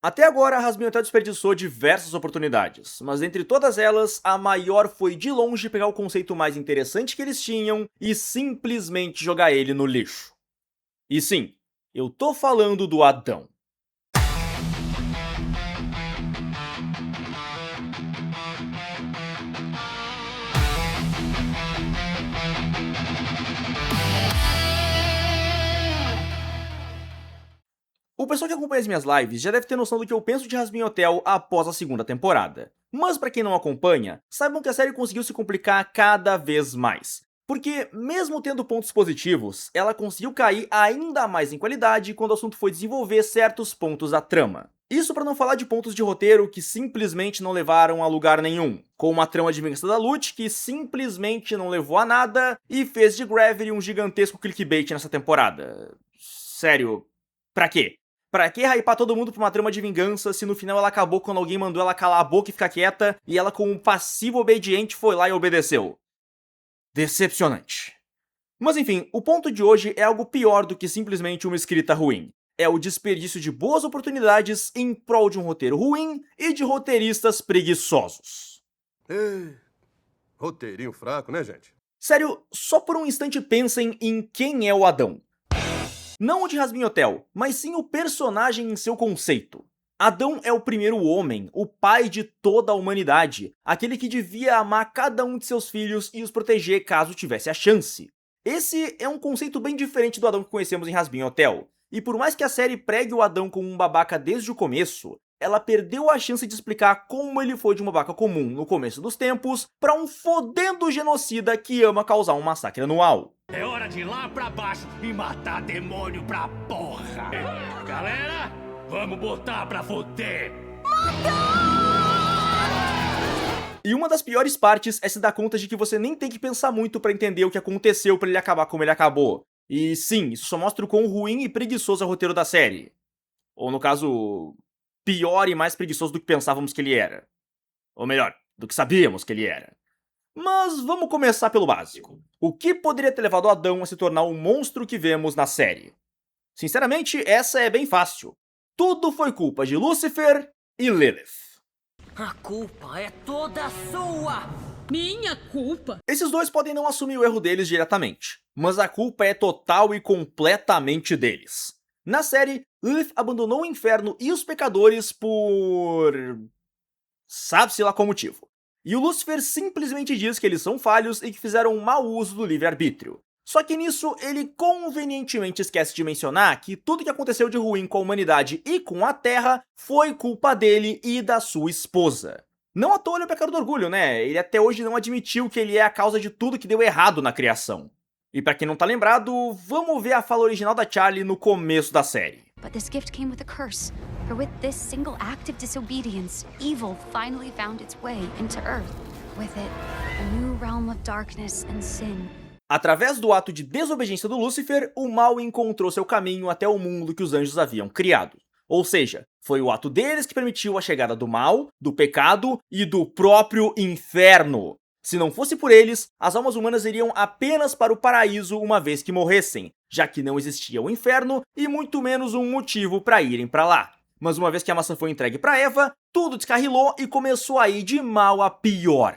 Até agora, Rasminhotel desperdiçou diversas oportunidades, mas entre todas elas, a maior foi de longe pegar o conceito mais interessante que eles tinham e simplesmente jogar ele no lixo. E sim, eu tô falando do Adão. O pessoal que acompanha as minhas lives já deve ter noção do que eu penso de Rasminhotel após a segunda temporada. Mas pra quem não acompanha, saibam que a série conseguiu se complicar cada vez mais. Porque, mesmo tendo pontos positivos, ela conseguiu cair ainda mais em qualidade quando o assunto foi desenvolver certos pontos da trama. Isso pra não falar de pontos de roteiro que simplesmente não levaram a lugar nenhum, como uma trama de vingança da Lute que simplesmente não levou a nada e fez de Gravity um gigantesco clickbait nessa temporada. Sério, pra quê? Pra que hypar todo mundo pra uma trama de vingança se no final ela acabou quando alguém mandou ela calar a boca e ficar quieta e ela com um passivo obediente foi lá e obedeceu? Decepcionante. Mas enfim, o ponto de hoje é algo pior do que simplesmente uma escrita ruim. É o desperdício de boas oportunidades em prol de um roteiro ruim e de roteiristas preguiçosos. Roteirinho fraco, né, gente? Sério, só por um instante pensem em quem é o Adão. Não o de Rasminhotel, mas sim o personagem em seu conceito. Adão é o primeiro homem, o pai de toda a humanidade, aquele que devia amar cada um de seus filhos e os proteger caso tivesse a chance. Esse é um conceito bem diferente do Adão que conhecemos em Rasminhotel, e por mais que a série pregue o Adão como um babaca desde o começo, ela perdeu a chance de explicar como ele foi de um babaca comum no começo dos tempos pra um fodendo genocida que ama causar um massacre anual. É hora de ir lá pra baixo e matar demônio pra porra! Galera, vamos botar pra foder! E uma das piores partes é se dar conta de que você nem tem que pensar muito pra entender o que aconteceu pra ele acabar como ele acabou. E sim, isso só mostra o quão ruim e preguiçoso é o roteiro da série. Ou no caso, pior e mais preguiçoso do que pensávamos que ele era. Ou melhor, do que sabíamos que ele era. Mas vamos começar pelo básico. O que poderia ter levado Adão a se tornar o monstro que vemos na série? Sinceramente, essa é bem fácil. Tudo foi culpa de Lúcifer e Lilith. A culpa é toda sua! Minha culpa? Esses dois podem não assumir o erro deles diretamente, mas a culpa é total e completamente deles. Na série, Lilith abandonou o inferno e os pecadores por... sabe-se lá qual motivo. E o Lúcifer simplesmente diz que eles são falhos e que fizeram um mau uso do livre-arbítrio. Só que nisso, ele convenientemente esquece de mencionar que tudo que aconteceu de ruim com a humanidade e com a Terra foi culpa dele e da sua esposa. Não à toa ele é o pecado do orgulho, né? Ele até hoje não admitiu que ele é a causa de tudo que deu errado na criação. E pra quem não tá lembrado, vamos ver a fala original da Charlie no começo da série. But this gift came with a curse. For with this single act of disobedience, evil finally found its way into Earth. With it, a new realm of darkness and sin. Através do ato de desobediência do Lúcifer, o mal encontrou seu caminho até o mundo que os anjos haviam criado. Ou seja, foi o ato deles que permitiu a chegada do mal, do pecado e do próprio inferno. Se não fosse por eles, as almas humanas iriam apenas para o paraíso uma vez que morressem, já que não existia o inferno e muito menos um motivo para irem para lá. Mas uma vez que a maçã foi entregue para Eva, tudo descarrilou e começou a ir de mal a pior.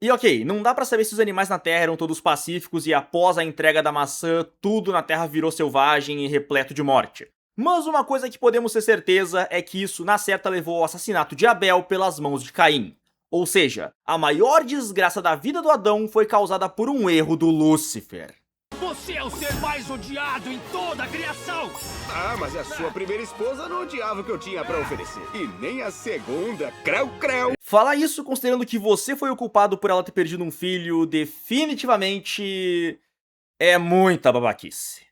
E ok, não dá pra saber se os animais na Terra eram todos pacíficos e após a entrega da maçã, tudo na Terra virou selvagem e repleto de morte. Mas uma coisa que podemos ter certeza é que isso na certa levou ao assassinato de Abel pelas mãos de Caim. Ou seja, a maior desgraça da vida do Adão foi causada por um erro do Lúcifer. Você é o ser mais odiado em toda a criação! Ah, mas a sua primeira esposa não odiava o que eu tinha pra oferecer. E nem a segunda. Creu, creu. Falar isso considerando que você foi o culpado por ela ter perdido um filho, definitivamente... é muita babaquice.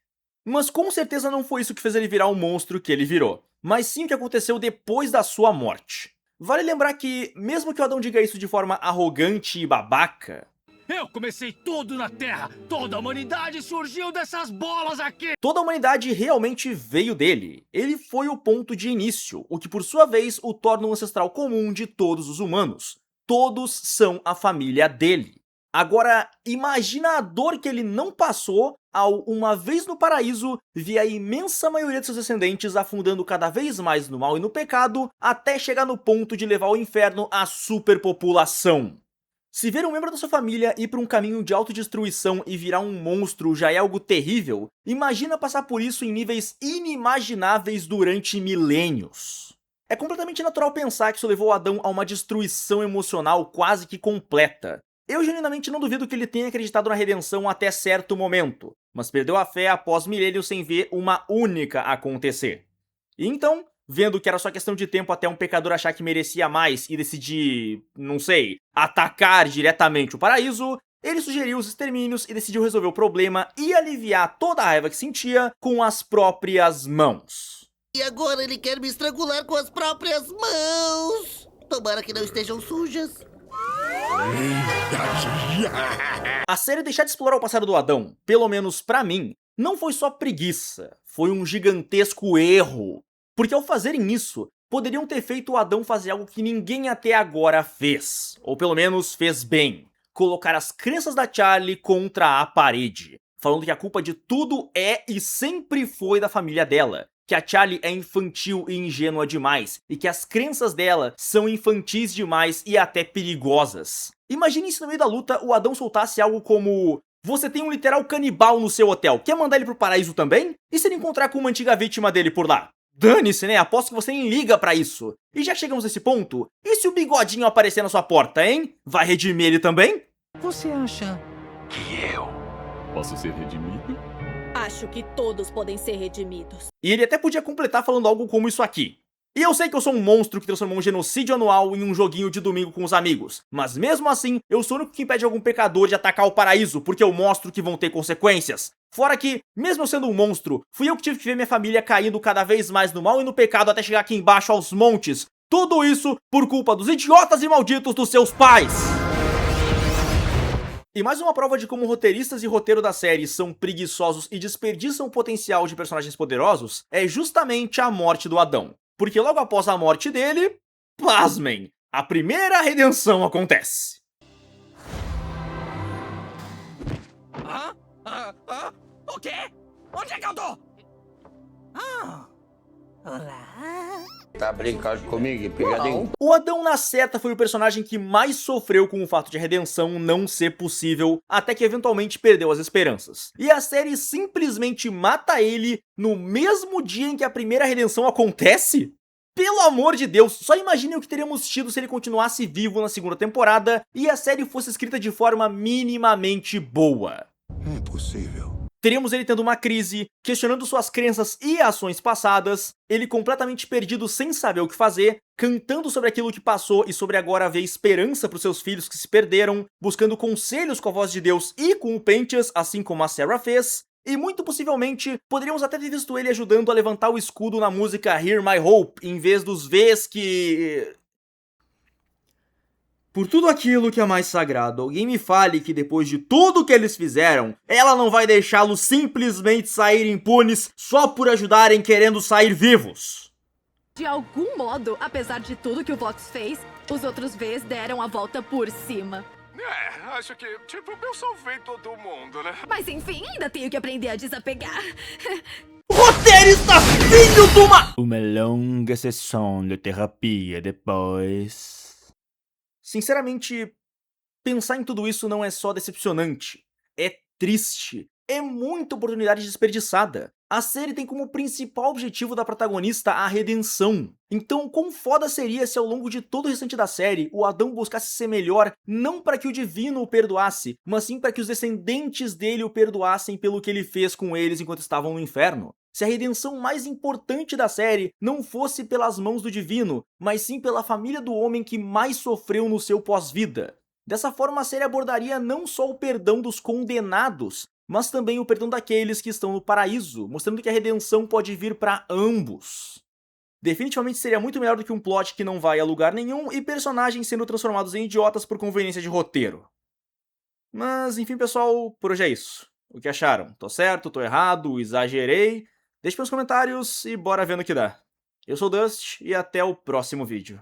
Mas com certeza não foi isso que fez ele virar o monstro que ele virou, mas sim o que aconteceu depois da sua morte. Vale lembrar que, mesmo que o Adão diga isso de forma arrogante e babaca... Eu comecei tudo na Terra! Toda a humanidade surgiu dessas bolas aqui! toda a humanidade realmente veio dele. Ele foi o ponto de início, o que por sua vez o torna um ancestral comum de todos os humanos. todos são a família dele. Agora, imagina a dor que ele não passou ao, uma vez no paraíso, ver a imensa maioria de seus descendentes afundando cada vez mais no mal e no pecado, até chegar no ponto de levar ao inferno a superpopulação. Se ver um membro da sua família ir para um caminho de autodestruição e virar um monstro já é algo terrível, imagina passar por isso em níveis inimagináveis durante milênios. É completamente natural pensar que isso levou Adão a uma destruição emocional quase que completa. Eu genuinamente não duvido que ele tenha acreditado na redenção até certo momento, mas perdeu a fé após milênios sem ver uma única acontecer. E então, vendo que era só questão de tempo até um pecador achar que merecia mais e decidir, não sei, atacar diretamente o paraíso, ele sugeriu os extermínios e decidiu resolver o problema e aliviar toda a raiva que sentia com as próprias mãos. E agora ele quer me estrangular com as próprias mãos. Tomara que não estejam sujas. A série deixar de explorar o passado do Adão, pelo menos pra mim, não foi só preguiça, foi um gigantesco erro. Porque ao fazerem isso, poderiam ter feito o Adão fazer algo que ninguém até agora fez, ou pelo menos fez bem: colocar as crenças da Charlie contra a parede, falando que a culpa de tudo é e sempre foi da família dela, que a Charlie é infantil e ingênua demais, e que as crenças dela são infantis demais e até perigosas. Imagine se no meio da luta o Adão soltasse algo como: você tem um literal canibal no seu hotel, quer mandar ele pro paraíso também? E se ele encontrar com uma antiga vítima dele por lá? Dane-se, né? Aposto que você nem liga pra isso. E já chegamos nesse ponto, e se o bigodinho aparecer na sua porta, hein? Vai redimir ele também? Você acha Que eu posso ser redimido? Acho que todos podem ser redimidos. E ele até podia completar falando algo como isso aqui: e eu sei que eu sou um monstro que transformou um genocídio anual em um joguinho de domingo com os amigos, mas mesmo assim, eu sou o único que impede algum pecador de atacar o paraíso, porque eu mostro que vão ter consequências. Fora que, mesmo eu sendo um monstro, fui eu que tive que ver minha família caindo cada vez mais no mal e no pecado até chegar aqui embaixo aos montes. Tudo isso por culpa dos idiotas e malditos dos seus pais. E mais uma prova de como roteiristas e roteiro da série são preguiçosos e desperdiçam o potencial de personagens poderosos é justamente a morte do Adão. Porque logo após a morte dele, pasmem, a primeira redenção acontece. O quê? Onde é que eu tô? Olá. Tá brincando comigo, pegadinho? O Adão na certa foi o personagem que mais sofreu com o fato de a redenção não ser possível, até que eventualmente perdeu as esperanças. E a série simplesmente mata ele no mesmo dia em que a primeira redenção acontece? Pelo amor de Deus, só imaginem o que teríamos tido se ele continuasse vivo na segunda temporada e a série fosse escrita de forma minimamente boa. É impossível. Teríamos ele tendo uma crise, questionando suas crenças e ações passadas, ele completamente perdido sem saber o que fazer, cantando sobre aquilo que passou e sobre agora ver esperança para os seus filhos que se perderam, buscando conselhos com a voz de Deus e com o Pentious, assim como a Sarah fez, e muito possivelmente poderíamos até ter visto ele ajudando a levantar o escudo na música Hear My Hope, em vez dos Vs que... Por tudo aquilo que é mais sagrado, alguém me fale que depois de tudo que eles fizeram, ela não vai deixá-los simplesmente sair impunes só por ajudarem querendo sair vivos. De algum modo, apesar de tudo que o Vox fez, os outros Vs deram a volta por cima. Acho que, eu salvei todo mundo, né? Mas enfim, ainda tenho que aprender a desapegar. Roteirista filho de uma longa sessão de terapia depois. Sinceramente, pensar em tudo isso não é só decepcionante, é triste, é muita oportunidade desperdiçada. A série tem como principal objetivo da protagonista a redenção. Então, quão foda seria se ao longo de todo o restante da série, o Adão buscasse ser melhor não para que o divino o perdoasse, mas sim para que os descendentes dele o perdoassem pelo que ele fez com eles enquanto estavam no inferno. Se a redenção mais importante da série não fosse pelas mãos do divino, mas sim pela família do homem que mais sofreu no seu pós-vida. Dessa forma, a série abordaria não só o perdão dos condenados, mas também o perdão daqueles que estão no paraíso, mostrando que a redenção pode vir para ambos. Definitivamente seria muito melhor do que um plot que não vai a lugar nenhum e personagens sendo transformados em idiotas por conveniência de roteiro. Mas enfim, pessoal, por hoje é isso. O que acharam? Tô certo? Tô errado? Exagerei? Deixe nos comentários e bora ver no que dá. Eu sou o Dust e até o próximo vídeo.